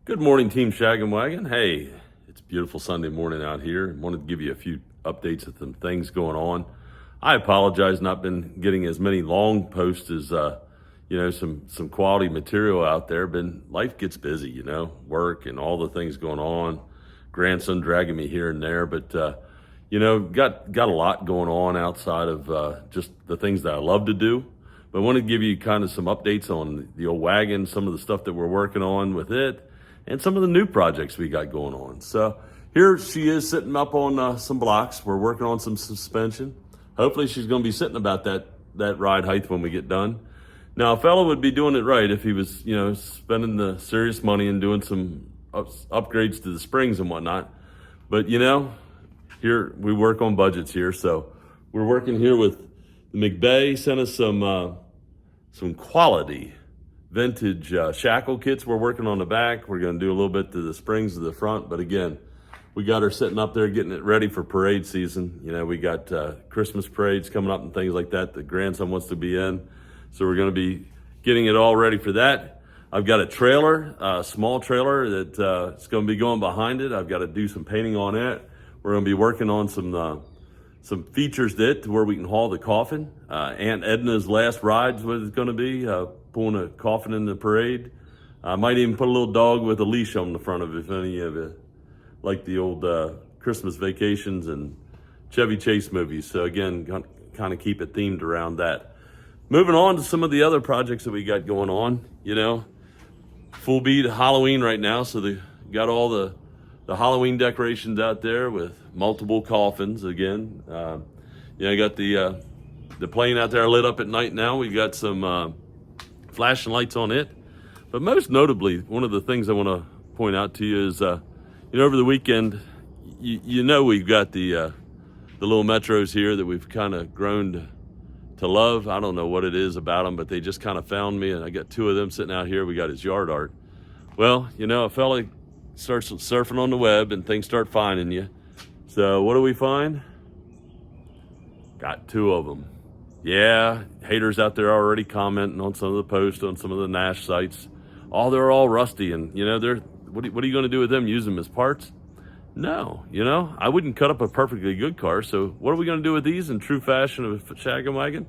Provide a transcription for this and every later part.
Good morning, Team Shag and Wagon. Hey, it's a beautiful Sunday morning out here. I wanted to give you a few updates of some things going on. I apologize not been getting as many long posts as some quality material out there. Life gets busy, work and all the things going on. Grandson dragging me here and there, but got a lot going on outside of just the things that I love to do. But I want to give you kind of some updates on the old wagon, some of the stuff that we're working on with it, and some of the new projects we got going on. So here she is sitting up on some blocks. We're working on some suspension. Hopefully she's going to be sitting about that ride height when we get done. Now, a fellow would be doing it right if he was, spending the serious money and doing some upgrades to the springs and whatnot. But, here we work on budgets here. So we're working here with the McBay, sent us some quality vintage shackle kits we're working on the back. We're going to do a little bit to the springs of the front, but again, we got her sitting up there getting it ready for parade season. We got Christmas parades coming up and things like that. The grandson wants to be in, so we're going to be getting it all ready for that. I've got a trailer, a small trailer that it's going to be going behind it. I've got to do some painting on it. We're going to be working on some features to where we can haul the coffin. Aunt Edna's last ride's what it's going to be, pulling a coffin in the parade. I might even put a little dog with a leash on the front of it, if any of it, like the old Christmas Vacations and Chevy Chase movies. So again, kind of keep it themed around that. Moving on to some of the other projects that we got going on, full beat Halloween right now. So they got all the Halloween decorations out there with multiple coffins again. I got the plane out there lit up at night now. We got some flashing lights on it. But most notably, one of the things I want to point out to you is, over the weekend, we've got the little Metros here that we've kind of grown to love. I don't know what it is about them, but they just kind of found me, and I got two of them sitting out here. We got his yard art. Well, a fella starts surfing on the web and things start finding you. So what do we find? Got two of them. Yeah, haters out there already commenting on some of the posts on some of the Nash sites. They're all rusty, and they're what are you going to do with them? Use them as parts? No, I wouldn't cut up a perfectly good car. So what are we going to do with these in true fashion of Shag and Wagon?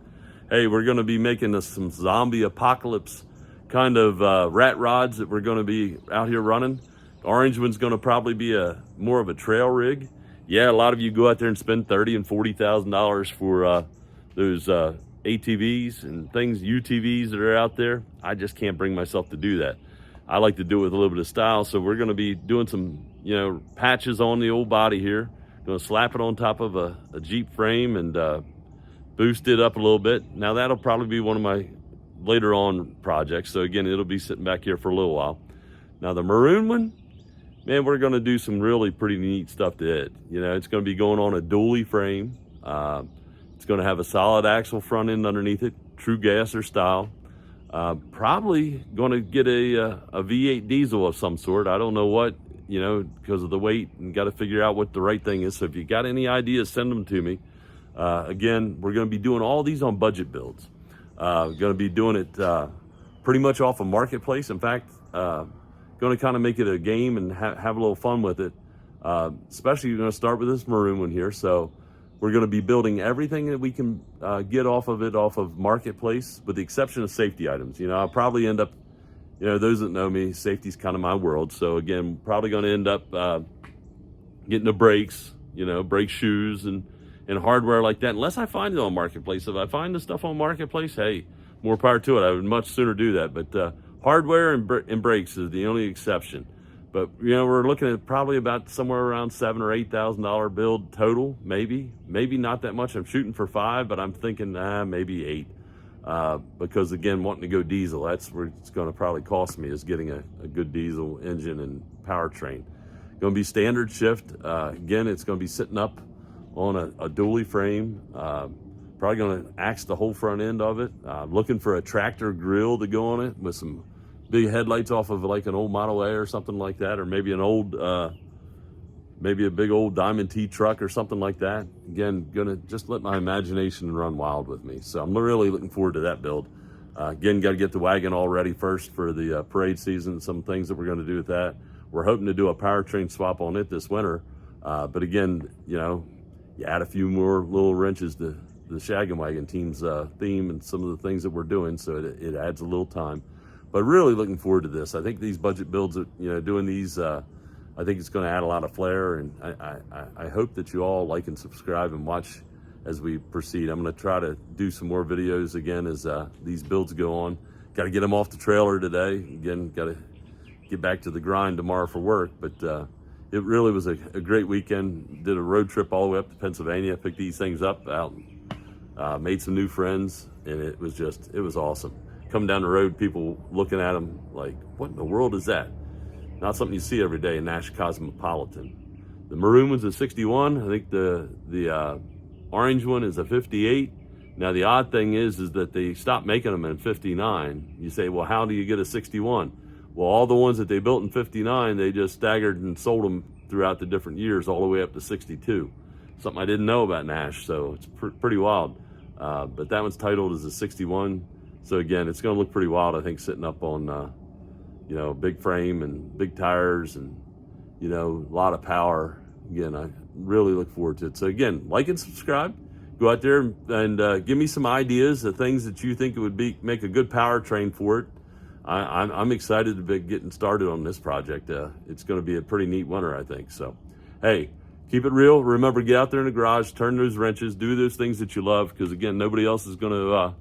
Hey, we're going to be making some zombie apocalypse kind of rat rods that we're going to be out here running. The orange one's going to probably be more of a trail rig. Yeah, a lot of you go out there and spend $30,000 and $40,000 for those ATVs and things, UTVs that are out there. I just can't bring myself to do that. I like to do it with a little bit of style. So we're going to be doing some, patches on the old body here. Going to slap it on top of a Jeep frame and boost it up a little bit. Now that'll probably be one of my later on projects. So again, it'll be sitting back here for a little while. Now the maroon one, man, we're going to do some really pretty neat stuff to it. It's going to be going on a dually frame. It's going to have a solid axle front end underneath it, true gasser style. Probably going to get a V8 diesel of some sort. I don't know what, because of the weight, and got to figure out what the right thing is. So if you got any ideas, send them to me. Again, we're going to be doing all these on budget builds. Going to be doing it pretty much off of Marketplace. In fact, going to kind of make it a game and have a little fun with it. Especially you're going to start with this maroon one here. So we're going to be building everything that we can get off of Marketplace, with the exception of safety items. I'll probably end up, those that know me, safety's kind of my world. So again, probably going to end up getting the brakes, brake shoes and hardware like that, unless I find it on Marketplace. If I find the stuff on Marketplace, hey, more power to it. I would much sooner do that. But hardware and brakes is the only exception. But we're looking at probably about somewhere around $7,000 or $8,000 build total, maybe not that much. I'm shooting for 5, but I'm thinking maybe 8, because again, wanting to go diesel, that's where it's going to probably cost me, is getting a good diesel engine and powertrain. Going to be standard shift. Again, it's going to be sitting up on a dually frame. Probably going to axe the whole front end of it. Looking for a tractor grill to go on it with some big headlights off of like an old Model A or something like that, or maybe an old, maybe a big old Diamond T truck or something like that. Again, gonna just let my imagination run wild with me. So I'm really looking forward to that build. Again, got to get the wagon all ready first for the parade season, some things that we're going to do with that. We're hoping to do a powertrain swap on it this winter. But again, you know, you add a few more little wrenches to the Shaggin' Wagon team's theme and some of the things that we're doing, so it adds a little time. But really looking forward to this. I think these budget builds, doing these, I think it's going to add a lot of flair, and I hope that you all like and subscribe and watch as we proceed. I'm going to try to do some more videos again as these builds go on. Got to get them off the trailer today. Again, got to get back to the grind tomorrow for work, but it really was a great weekend. Did a road trip all the way up to Pennsylvania, picked these things up out, made some new friends, and it was awesome. Coming down the road, people looking at them like, what in the world is that? Not something you see every day in Nash Cosmopolitan. The maroon one's a 61. I think the orange one is a 58. Now the odd thing is that they stopped making them in 59. You say, well, how do you get a 61? Well, all the ones that they built in 59, they just staggered and sold them throughout the different years all the way up to 62. Something I didn't know about Nash, so it's pretty wild. But that one's titled as a 61. So again, it's going to look pretty wild, I think, sitting up on, big frame and big tires and, a lot of power. Again, I really look forward to it. So again, like and subscribe. Go out there and give me some ideas of things that you think it would make a good powertrain for it. I'm excited to be getting started on this project. It's going to be a pretty neat winter, I think. So, hey, keep it real. Remember, get out there in the garage, turn those wrenches, do those things that you love, because again, nobody else is going to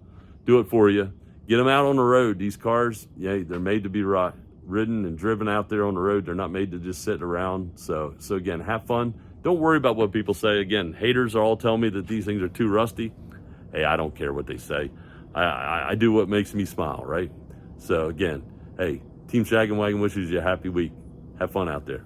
do it for you. Get them out on the road. These cars, they're made to be ridden and driven out there on the road. They're not made to just sit around. So again, have fun. Don't worry about what people say. Again, haters are all telling me that these things are too rusty. Hey, I don't care what they say. I do what makes me smile, right? So again, hey, Team Shaggin' Wagon wishes you a happy week. Have fun out there.